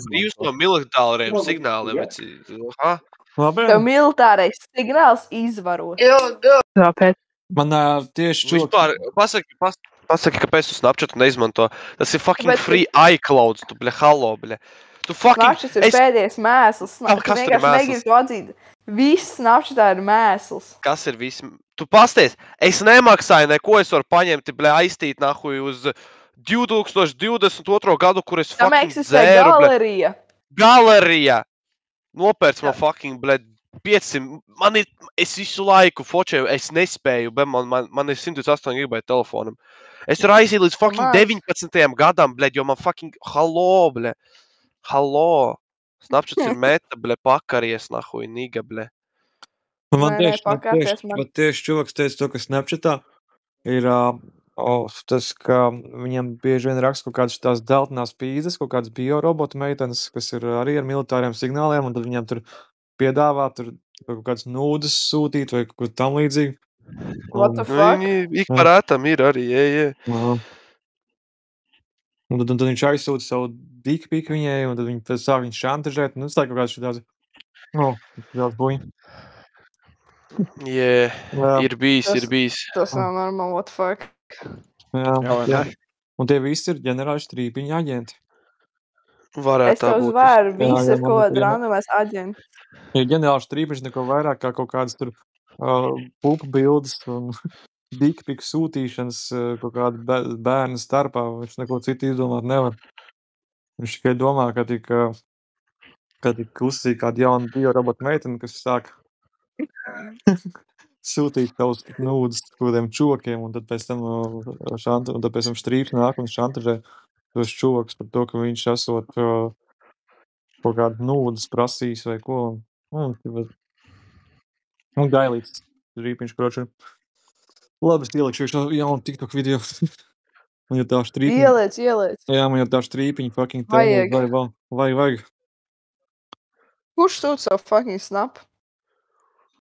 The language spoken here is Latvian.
brīvs no militāriem signāliem. Labi. Tev militārais signāls izvaro. Tāpēc. Man tieši Vispār, pasaki, kāpēc tu Snapchat neizmanto. Tas ir fucking Tāpēc, free iCloud. Tu, bļa, hallo, bļa. Tu fucking... Snapchats ir pēdējais mēsls. Tu Kas tur ir vienkārši mēsls? negribi to atzīt. Viss Snapchatā ir mēsls. Kas ir viss? Tu pasties, es nemaksāju neko, es varu paņemt, bļa, aiztīt nahuj uz 2022. gadu, kur es Tam fucking eksistē dzēru, bļa. galerija. Galerija! Nopērc man fucking, bļa, 500. Es visu laiku fočēju, es nespēju, bet man ir 108 GB telefonam. Es varu aiziet līdz fucking 19. gadam, bļa, jo man fucking, hallo, bļa. Hallo! Snapchats ir meta, bļa, pakaries, nahuj, niga, bļa. Man Nē, pakāpties tieši čovaks teica to, ka Snapchatā ir tas, ka viņam bieži vien raksta kaut kādas tās deltinās pīzes, kaut kādas biorobotu meitenes, kas ir arī ar militāriem signāliem, un tad viņam tur piedāvā tur kaut kādas nūdas sūtīt vai kaut ko tam līdzīgi. What the fuck? Viņi ik parētam ir arī, Un tad viņš aizsūta savu dikpiku viņai, un tad viņi sāk viņu šantažēt, un tas tā kaut kāds šitās, tāds buļi. Ir bijis. Tas nav normāli, what the fuck. Jā. Un tie visi ir ģenerāļu strīpiņu aģenti. Varētu Es tā tev būt. zvēru, visi Jā, ir kaut kādi randomais aģenti. Ja ģenerāļu strīpiņš neko vairāk kā kaut kādas tur pupu bildes un dikpiku sūtīšanas kaut kādu bērnu starpā, viņš neko citu izdomāt nevar. Viņš tikai domā, ka tika uzsīja kādu jaunu biorobotu meiteni, kas sāk sūtīt tavus nūdas kādiem čokiem, un tad pēc tam strīps nāk un šantažē tos čoks par to, ka viņš esot kaut kādu nūdas prasīs vai ko. Un gailīts strīpiņš, kroči. Labi, es ielikšu jaunu TikTok video. Man jau tā strīpiņa. Ieliec. Jā, man jau tā strīpiņa fucking Vajag. Vajag. Kurš sūt savu fucking snap?